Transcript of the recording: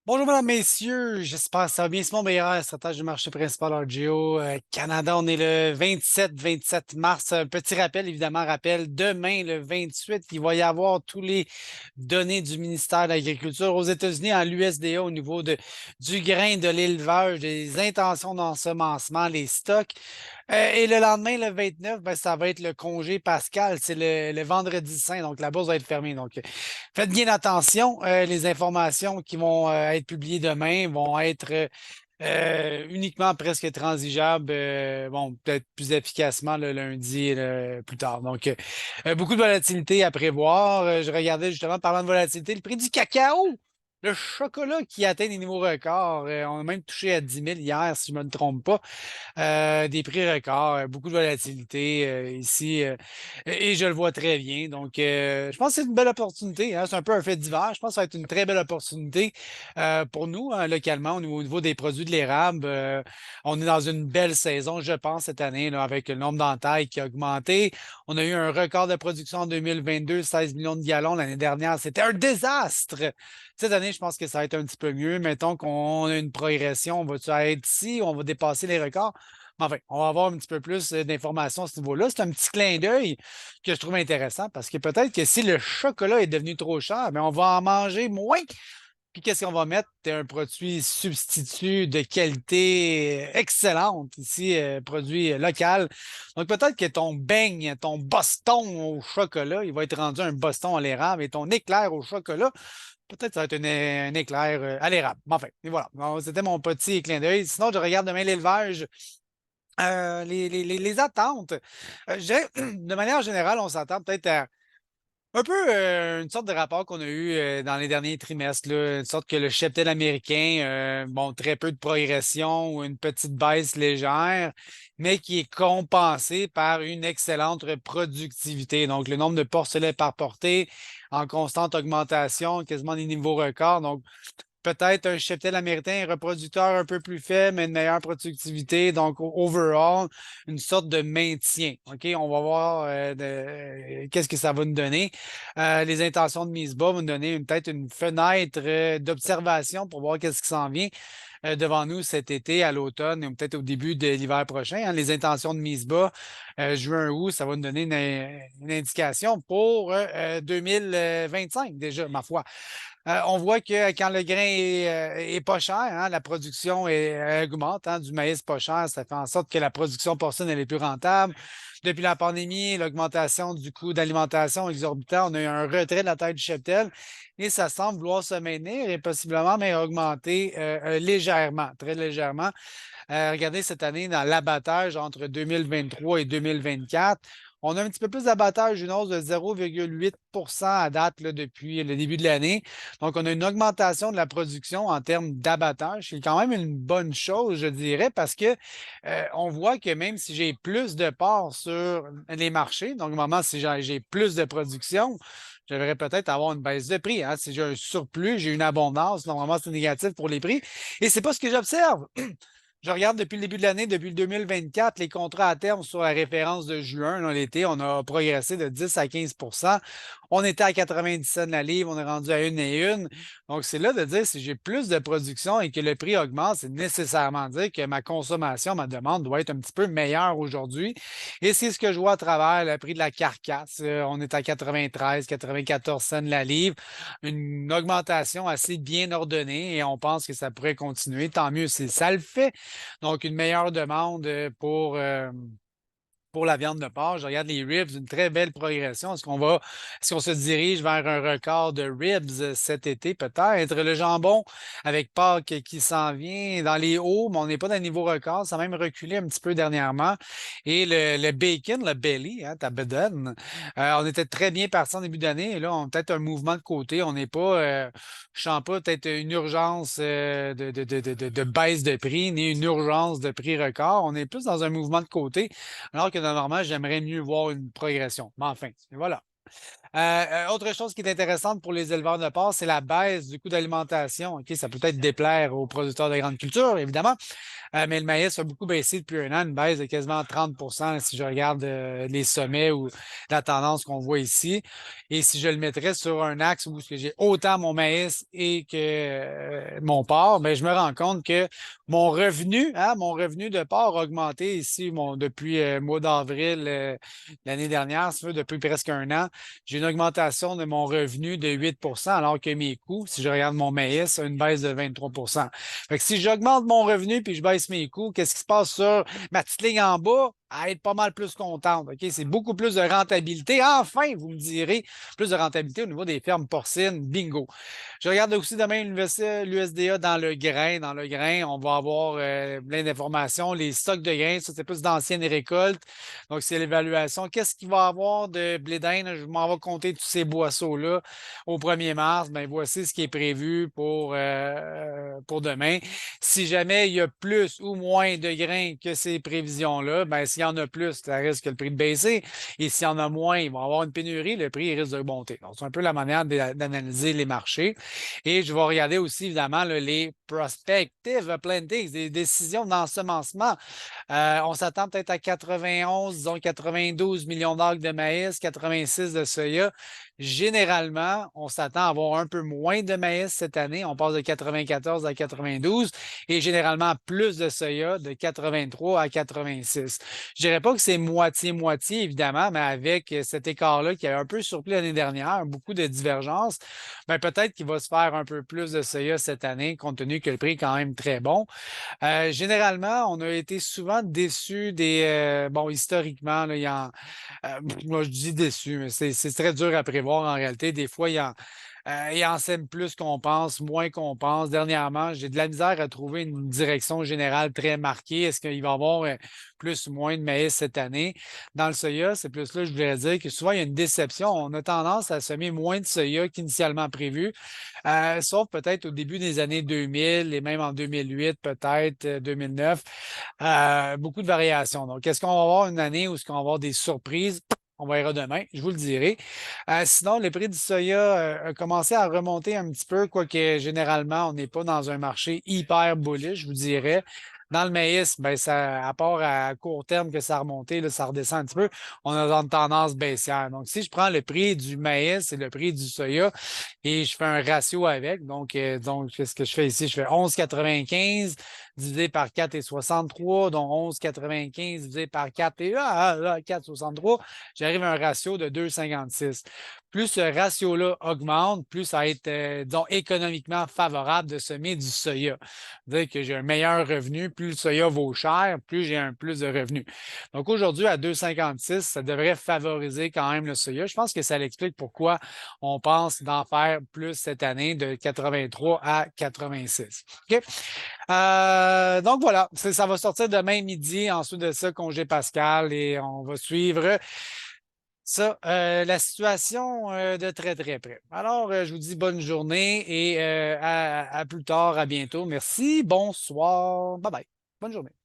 Bonjour, mesdames, messieurs. J'espère que ça va bien. C'est mon meilleur stratège du marché principal RGO Canada. On est le 27 mars. Un petit rappel, évidemment, rappel. Demain, le 28, il va y avoir tous les données du ministère de l'Agriculture aux États-Unis en l'USDA au niveau du grain, de l'élevage, des intentions d'ensemencement, les stocks. Et le lendemain, le 29, ben, ça va être le congé pascal. C'est le vendredi saint, donc la bourse va être fermée. Donc, faites bien attention. Les informations qui vont être publiées demain vont être uniquement presque transigeables, bon, peut-être plus efficacement le lundi plus tard. Donc, beaucoup de volatilité à prévoir. Je regardais justement, parlant de volatilité, le prix du cacao. Le chocolat qui atteint des nouveaux records. On a même touché à 10 000 hier, si je ne me trompe pas. Des prix records, beaucoup de volatilité ici et je le vois très bien. Donc, je pense que c'est une belle opportunité, hein. C'est un peu un fait divers. Je pense que ça va être une très belle opportunité pour nous, hein, localement, au niveau des produits de l'érable. On est dans une belle saison, je pense, cette année, là, avec le nombre d'entailles qui a augmenté. On a eu un record de production en 2022, 16 millions de gallons. L'année dernière, c'était un désastre. Cette année, je pense que ça va être un petit peu mieux. Mettons qu'on a une progression. On va-tu être ici? On va dépasser les records? Mais enfin, on va avoir un petit peu plus d'informations à ce niveau-là. C'est un petit clin d'œil que je trouve intéressant parce que peut-être que si le chocolat est devenu trop cher, bien, on va en manger moins. Puis qu'est-ce qu'on va mettre? C'est un produit substitut de qualité excellente ici, produit local. Donc peut-être que ton beigne, ton Boston au chocolat, il va être rendu un Boston à l'érable et ton éclair au chocolat, peut-être que ça va être un éclair à l'érable. Mais enfin, et voilà. Bon, c'était mon petit clin d'œil. Sinon, je regarde demain l'élevage. Les attentes. Je dirais, de manière générale, on s'attend peut-être à un peu une sorte de rapport qu'on a eu dans les derniers trimestres, là, une sorte que le cheptel américain, bon, très peu de progression ou une petite baisse légère, mais qui est compensé par une excellente productivité. Donc, le nombre de porcelets par portée en constante augmentation, quasiment des niveaux records. Donc, peut-être un cheptel américain, un reproducteur un peu plus faible, mais une meilleure productivité. Donc, overall, une sorte de maintien. OK? On va voir qu'est-ce que ça va nous donner. Les intentions de mise bas vont nous donner peut-être une fenêtre d'observation pour voir qu'est-ce qui s'en vient devant nous cet été, à l'automne, ou peut-être au début de l'hiver prochain, hein. Les intentions de mise bas, juin, août, ça va nous donner une indication pour 2025 déjà, ma foi. On voit que quand le grain est pas cher, hein, la production augmente, hein, du maïs pas cher, ça fait en sorte que la production porcine elle est plus rentable. Depuis la pandémie, l'augmentation du coût d'alimentation exorbitant, on a eu un retrait de la taille du cheptel et ça semble vouloir se maintenir et possiblement mais augmenter légèrement, très légèrement. Regardez cette année dans l'abattage entre 2023 et 2024. On a un petit peu plus d'abattage, une hausse de 0,8 à date là, depuis le début de l'année. Donc, on a une augmentation de la production en termes d'abattage. C'est quand même une bonne chose, je dirais, parce que on voit que même si j'ai plus de parts sur les marchés, donc au moment si j'ai plus de production, je devrais peut-être avoir une baisse de prix, hein. Si j'ai un surplus, j'ai une abondance, normalement c'est négatif pour les prix. Et c'est pas ce que j'observe. Je regarde depuis le début de l'année, depuis le 2024, les contrats à terme sur la référence de juin, là, l'été, on a progressé de 10 à 15. On était à 90 cents de la livre, on est rendu à une et une. Donc, c'est là de dire si j'ai plus de production et que le prix augmente, c'est nécessairement dire que ma consommation, ma demande doit être un petit peu meilleure aujourd'hui. Et c'est ce que je vois à travers le prix de la carcasse. On est à 93, 94 cents de la livre, une augmentation assez bien ordonnée et on pense que ça pourrait continuer. Tant mieux si ça le fait. Donc, une meilleure demande pour la viande de porc. Je regarde les ribs, une très belle progression. Est-ce qu'on se dirige vers un record de ribs cet été, peut-être? Le jambon avec Pâques qui s'en vient dans les hauts, mais on n'est pas dans le niveau record. Ça a même reculé un petit peu dernièrement. Et le bacon, le belly, hein, ta bedaine, on était très bien parti en début d'année. Et là, on a peut-être un mouvement de côté. On n'est pas, je sens pas peut-être une urgence de baisse de prix, ni une urgence de prix record. On est plus dans un mouvement de côté. Alors que normalement, j'aimerais mieux voir une progression. Mais enfin, voilà. Autre chose qui est intéressante pour les éleveurs de porc, c'est la baisse du coût d'alimentation. OK, ça peut être déplaire aux producteurs de grandes cultures, évidemment, mais le maïs a beaucoup baissé depuis un an, une baisse de quasiment 30 si je regarde les sommets ou la tendance qu'on voit ici. Et si je le mettrais sur un axe où j'ai autant mon maïs et que mon porc, ben, je me rends compte que mon revenu de porc a augmenté ici depuis le mois d'avril l'année dernière, ça fait depuis presque un an. J'ai une augmentation de mon revenu de 8 alors que mes coûts, si je regarde mon maïs, a une baisse de 23. Fait que si j'augmente mon revenu puis je baisse mes coûts, qu'est-ce qui se passe sur ma petite ligne en bas? À être pas mal plus contente. OK? C'est beaucoup plus de rentabilité. Enfin, vous me direz, plus de rentabilité au niveau des fermes porcines. Bingo. Je regarde aussi demain l'USDA dans le grain. Dans le grain, on va avoir plein d'informations. Les stocks de grains, ça, c'est plus d'anciennes récoltes. Donc, c'est l'évaluation. Qu'est-ce qu'il va y avoir de blé d'Inde? Je m'en vais compter tous ces boisseaux-là au 1er mars. Ben, voici ce qui est prévu pour demain. Si jamais il y a plus ou moins de grains que ces prévisions-là, ben, s'il y en a plus, ça risque le prix de baisser. Et s'il y en a moins, il va y avoir une pénurie, le prix risque de monter. Donc, c'est un peu la manière d'analyser les marchés. Et je vais regarder aussi, évidemment, là, les prospective plantings, des décisions d'ensemencement. On s'attend peut-être à 91, disons 92 millions d'arcs de maïs, 86 de soya. Généralement, on s'attend à avoir un peu moins de maïs cette année. On passe de 94 à 92 et généralement plus de soya de 83 à 86. Je dirais pas que c'est moitié-moitié, évidemment, mais avec cet écart-là qui a un peu surpris l'année dernière, beaucoup de divergences, ben peut-être qu'il va se faire un peu plus de soya cette année, compte tenu que le prix est quand même très bon. Généralement, on a été souvent déçus bon, historiquement, là, moi je dis déçus, mais c'est très dur à prévoir en réalité. Des fois, il en sème plus qu'on pense, moins qu'on pense. Dernièrement, j'ai de la misère à trouver une direction générale très marquée. Est-ce qu'il va y avoir plus ou moins de maïs cette année? Dans le soya, c'est plus là, je voudrais dire que souvent, il y a une déception. On a tendance à semer moins de soya qu'initialement prévu, sauf peut-être au début des années 2000 et même en 2008, peut-être 2009. Beaucoup de variations. Donc, est-ce qu'on va avoir une année où est-ce qu'on va avoir des surprises? On verra demain, je vous le dirai. Sinon, le prix du soya a commencé à remonter un petit peu, quoique généralement, on n'est pas dans un marché hyper bullish, je vous dirais. Dans le maïs, ben ça, à part à court terme que ça a remonté, là, ça redescend un petit peu, on a une tendance baissière. Donc, si je prends le prix du maïs et le prix du soya et je fais un ratio avec, donc qu'est-ce que je fais ici? Je fais 11,95 divisé par 4,63, donc 11,95 divisé par 4 et 4,63, j'arrive à un ratio de 2,56. Plus ce ratio-là augmente, plus ça va être, disons, économiquement favorable de semer du soya. C'est-à-dire que j'ai un meilleur revenu, plus le soya vaut cher, plus j'ai un plus de revenus. Donc aujourd'hui, à 2,56, ça devrait favoriser quand même le soya. Je pense que ça l'explique pourquoi on pense d'en faire plus cette année de 83 à 86. OK? Donc voilà, ça va sortir demain midi. Ensuite de ça, congé Pascal et on va suivre ça, la situation de très très près. Alors, je vous dis bonne journée et à plus tard, à bientôt. Merci, bonsoir, bye bye. Bonne journée.